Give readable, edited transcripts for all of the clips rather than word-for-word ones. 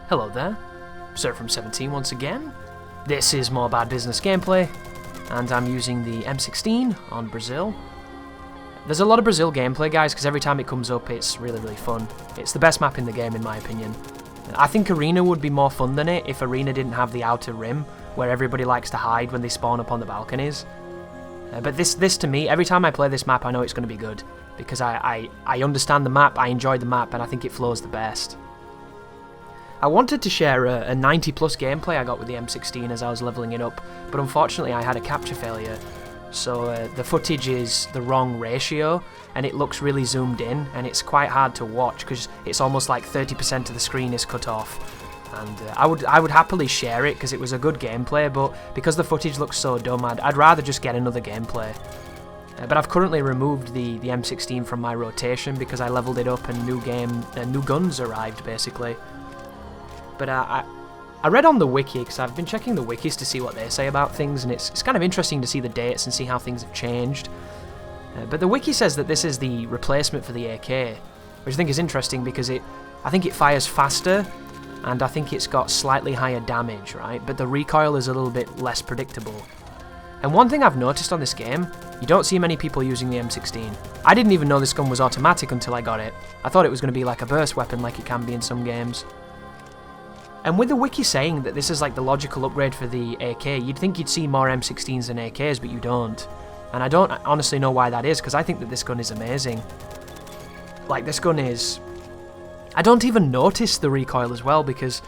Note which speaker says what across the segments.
Speaker 1: Hello there, Sir from 17 once again. This is more Bad Business gameplay, and I'm using the M16 on Brazil. There's a lot of Brazil gameplay, guys, because every time it comes up it's really fun. It's the best map in the game in my opinion. I think Arena would be more fun than it if Arena didn't have the outer rim, where everybody likes to hide when they spawn up on the balconies. But this to me, every time I play this map I know it's going to be good, because I understand the map, I enjoy the map, and I think it flows the best. I wanted to share a 90 plus gameplay I got with the M16 as I was leveling it up, but unfortunately I had a capture failure. So the footage is the wrong ratio, and it looks really zoomed in, and it's quite hard to watch because it's almost like 30% of the screen is cut off. And I would happily share it because it was a good gameplay, but because the footage looks so dumb, I'd rather just get another gameplay. But I've currently removed the M16 from my rotation because I leveled it up and new guns arrived basically. But I read on the wiki, because I've been checking the wikis to see what they say about things, and it's kind of interesting to see the dates and see how things have changed. But the wiki says that this is the replacement for the AK, which I think is interesting because I think it fires faster, and I think it's got slightly higher damage, right? But the recoil is a little bit less predictable. And one thing I've noticed on this game, you don't see many people using the M16. I didn't even know this gun was automatic until I got it. I thought it was going to be like a burst weapon like it can be in some games. And with the wiki saying that this is like the logical upgrade for the AK, you'd think you'd see more M16s than AKs, but you don't. And I don't honestly know why that is, because I think that this gun is amazing. Like, this gun is... I don't even notice the recoil as well, because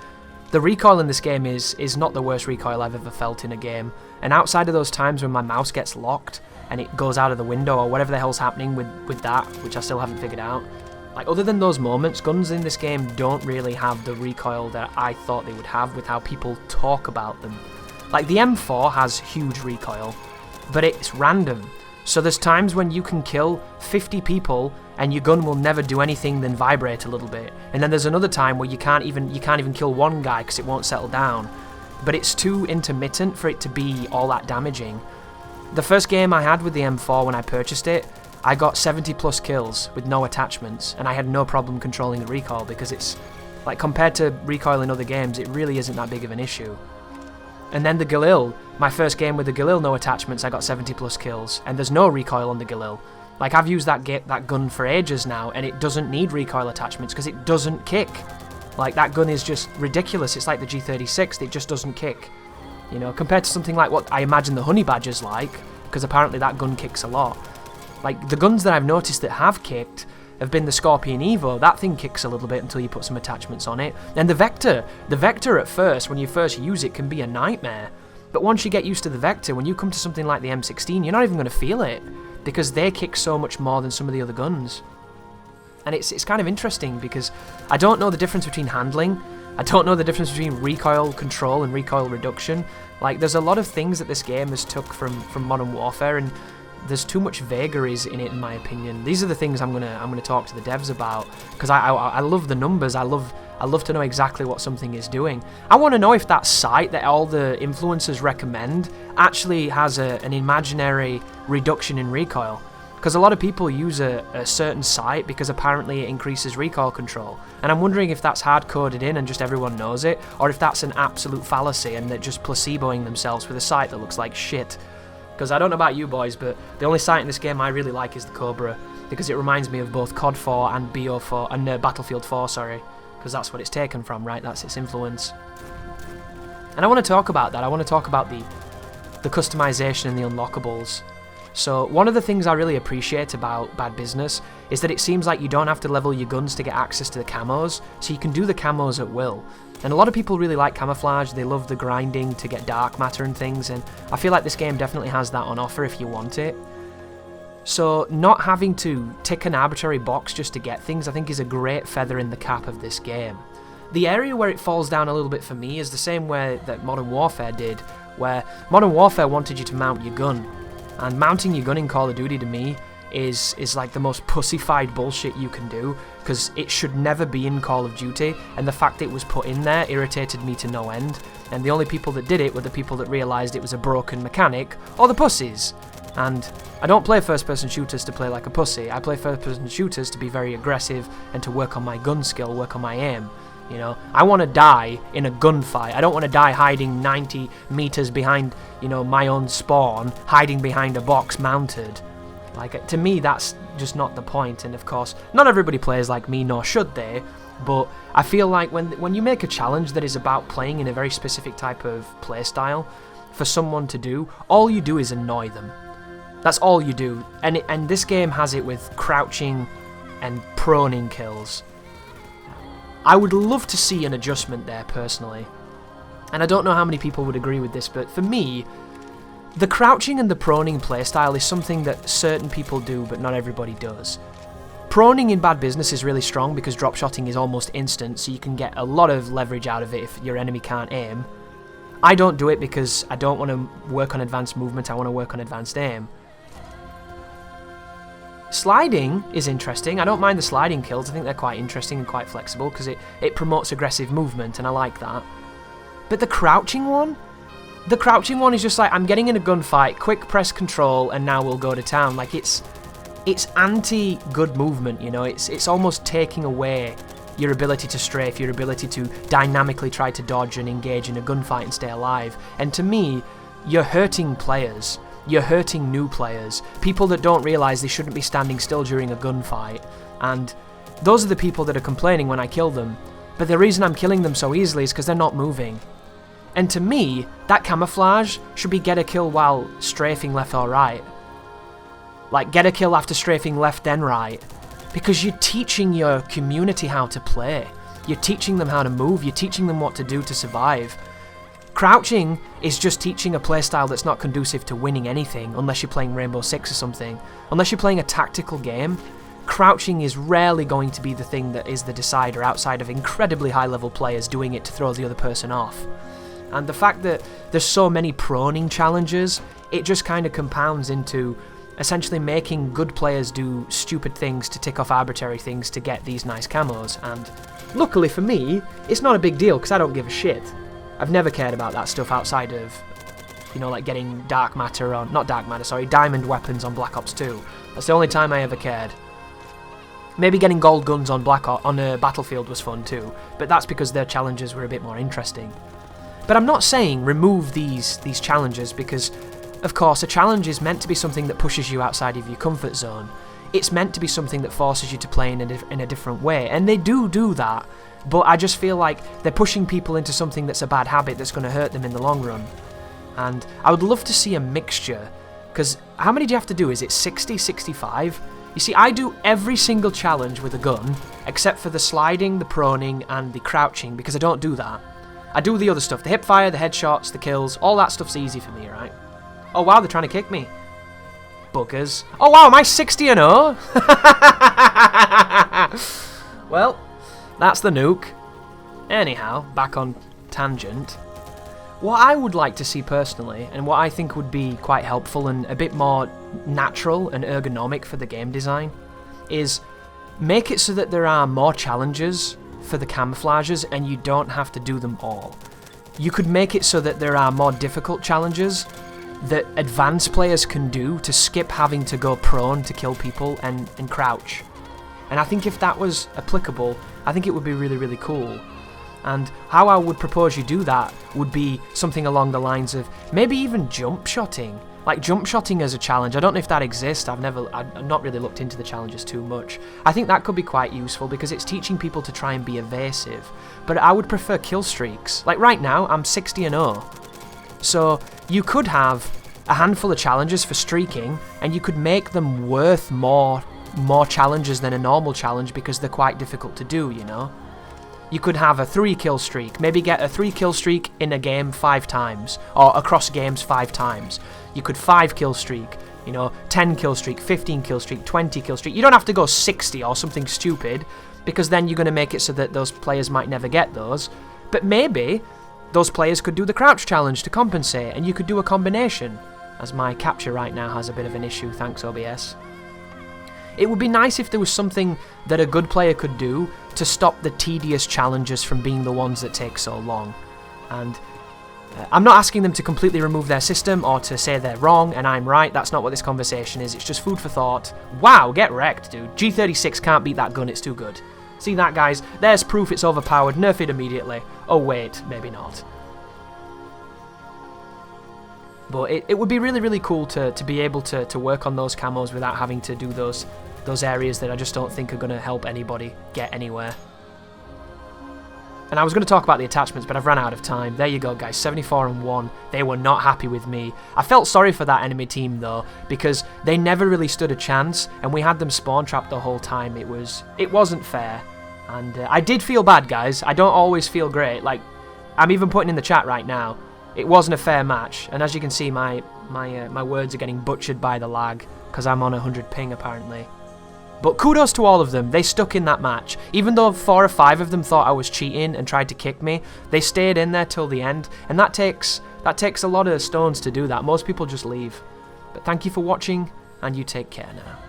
Speaker 1: the recoil in this game is not the worst recoil I've ever felt in a game. And outside of those times when my mouse gets locked and it goes out of the window or whatever the hell's happening with that, which I still haven't figured out, like, other than those moments, guns in this game don't really have the recoil that I thought they would have with how people talk about them. Like, the M4 has huge recoil, but it's random. So there's times when you can kill 50 people and your gun will never do anything than vibrate a little bit. And then there's another time where you can't even kill one guy because it won't settle down. But it's too intermittent for it to be all that damaging. The first game I had with the M4 when I purchased it, I got 70 plus kills with no attachments, and I had no problem controlling the recoil because it's, like, compared to recoil in other games, it really isn't that big of an issue. And then the Galil, my first game with the Galil, no attachments, I got 70 plus kills, and there's no recoil on the Galil. Like, I've used that gun for ages now, and it doesn't need recoil attachments because it doesn't kick. Like, that gun is just ridiculous. It's like the G36, it just doesn't kick. You know, compared to something like what I imagine the Honey Badger's like, because apparently that gun kicks a lot. Like, the guns that I've noticed that have kicked have been the Scorpion Evo. That thing kicks a little bit until you put some attachments on it. And the Vector at first, when you first use it, can be a nightmare. But once you get used to the Vector, when you come to something like the M16, you're not even going to feel it, because they kick so much more than some of the other guns. And it's kind of interesting, because I don't know the difference between handling, I don't know the difference between recoil control and recoil reduction. Like, there's a lot of things that this game has took from Modern Warfare, and there's too much vagaries in it, in my opinion. These are the things I'm gonna talk to the devs about, because I love the numbers. I love to know exactly what something is doing. I want to know if that site that all the influencers recommend actually has an imaginary reduction in recoil, because a lot of people use a certain site because apparently it increases recoil control, and I'm wondering if that's hard-coded in and just everyone knows it, or if that's an absolute fallacy and they're just placeboing themselves with a site that looks like shit. Because I don't know about you boys, but the only sight in this game I really like is the Cobra, because it reminds me of both COD 4 and BO4 and Battlefield 4, sorry, because that's what it's taken from, right? That's its influence. And I want to talk about that. I want to talk about the customization and the unlockables. So one of the things I really appreciate about Bad Business is that it seems like you don't have to level your guns to get access to the camos, so you can do the camos at will. And a lot of people really like camouflage, they love the grinding to get dark matter and things, and I feel like this game definitely has that on offer if you want it. So not having to tick an arbitrary box just to get things, I think, is a great feather in the cap of this game. The area where it falls down a little bit for me is the same way that Modern Warfare did, where Modern Warfare wanted you to mount your gun. And mounting your gun in Call of Duty to me is like the most pussified bullshit you can do, because it should never be in Call of Duty, and the fact it was put in there irritated me to no end, and the only people that did it were the people that realised it was a broken mechanic, or the pussies. And I don't play first-person shooters to play like a pussy, I play first-person shooters to be very aggressive and to work on my gun skill, work on my aim. You know, I want to die in a gunfight. I don't want to die hiding 90 meters behind, you know, my own spawn, hiding behind a box mounted. Like, to me, that's just not the point. And of course, not everybody plays like me, nor should they. But I feel like when you make a challenge that is about playing in a very specific type of playstyle for someone to do, all you do is annoy them. That's all you do. And this game has it with crouching and proning kills. I would love to see an adjustment there, personally. And I don't know how many people would agree with this, but for me, the crouching and the proning playstyle is something that certain people do, but not everybody does. Proning in Bad Business is really strong because drop-shotting is almost instant, so you can get a lot of leverage out of it if your enemy can't aim. I don't do it because I don't want to work on advanced movement, I want to work on advanced aim. Sliding is interesting. I don't mind the sliding kills. I think they're quite interesting and quite flexible because it promotes aggressive movement, and I like that. But the crouching one is just like, I'm getting in a gunfight, quick press control, and now we'll go to town. Like, it's anti-good movement, you know. It's almost taking away your ability to strafe, your ability to dynamically try to dodge and engage in a gunfight and stay alive. And to me, you're hurting players. You're hurting new players, people that don't realise they shouldn't be standing still during a gunfight, and those are the people that are complaining when I kill them, but the reason I'm killing them so easily is because they're not moving. And to me, that camouflage should be get a kill while strafing left or right. Like, get a kill after strafing left then right, because you're teaching your community how to play, you're teaching them how to move, you're teaching them what to do to survive. Crouching is just teaching a playstyle that's not conducive to winning anything, unless you're playing Rainbow Six or something. Unless you're playing a tactical game, crouching is rarely going to be the thing that is the decider outside of incredibly high-level players doing it to throw the other person off. And the fact that there's so many proning challenges, it just kind of compounds into essentially making good players do stupid things to tick off arbitrary things to get these nice camos. And luckily for me, it's not a big deal because I don't give a shit. I've never cared about that stuff outside of, you know, like getting diamond weapons on Black Ops 2. That's the only time I ever cared. Maybe getting gold guns on Battlefield was fun too, but that's because their challenges were a bit more interesting. But I'm not saying remove these challenges because, of course, a challenge is meant to be something that pushes you outside of your comfort zone. It's meant to be something that forces you to play in a different way, and they do that. But I just feel like they're pushing people into something that's a bad habit that's going to hurt them in the long run. And I would love to see a mixture, because how many do you have to do? Is it 60, 65? You see, I do every single challenge with a gun, except for the sliding, the proning, and the crouching, because I don't do that. I do the other stuff, the hipfire, the headshots, the kills, all that stuff's easy for me, right? Oh wow, they're trying to kick me. Buggers. Oh wow, am I 60-0? Well, that's the nuke. Anyhow, back on tangent. What I would like to see personally, and what I think would be quite helpful and a bit more natural and ergonomic for the game design, is make it so that there are more challenges for the camouflages and you don't have to do them all. You could make it so that there are more difficult challenges that advanced players can do to skip having to go prone to kill people and crouch. And I think if that was applicable, I think it would be really, really cool. And how I would propose you do that would be something along the lines of maybe even jump shotting. Like jump shotting as a challenge. I don't know if that exists. I've not really looked into the challenges too much. I think that could be quite useful because it's teaching people to try and be evasive. But I would prefer kill streaks. Like right now, I'm 60-0. So you could have a handful of challenges for streaking, and you could make them worth more challenges than a normal challenge because they're quite difficult to do, you know? You could have a 3-kill streak, maybe get a 3-kill streak in a game 5 times, or across games 5 times. You could 5-kill streak, you know, 10-kill streak, 15-kill streak, 20-kill streak. You don't have to go 60 or something stupid, because then you're going to make it so that those players might never get those. But maybe those players could do the crouch challenge to compensate, and you could do a combination, as my capture right now has a bit of an issue, thanks OBS. It would be nice if there was something that a good player could do to stop the tedious challenges from being the ones that take so long. And I'm not asking them to completely remove their system or to say they're wrong and I'm right. That's not what this conversation is. It's just food for thought. Wow, get wrecked, dude. G36 can't beat that gun. It's too good. See that, guys? There's proof it's overpowered. Nerf it immediately. Oh, wait. Maybe not. But it would be really, really cool to be able to work on those camos without having to do those areas that I just don't think are going to help anybody get anywhere. And I was going to talk about the attachments, but I've run out of time. There you go, guys. 74-1. They were not happy with me. I felt sorry for that enemy team, though, because they never really stood a chance, and we had them spawn trapped the whole time. It wasn't fair. And I did feel bad, guys. I don't always feel great. Like, I'm even putting in the chat right now. It wasn't a fair match. And as you can see, my words are getting butchered by the lag, because I'm on 100 ping, apparently. But kudos to all of them, they stuck in that match. Even though 4 or 5 of them thought I was cheating and tried to kick me, they stayed in there till the end, and that takes a lot of stones to do that. Most people just leave. But thank you for watching, and you take care now.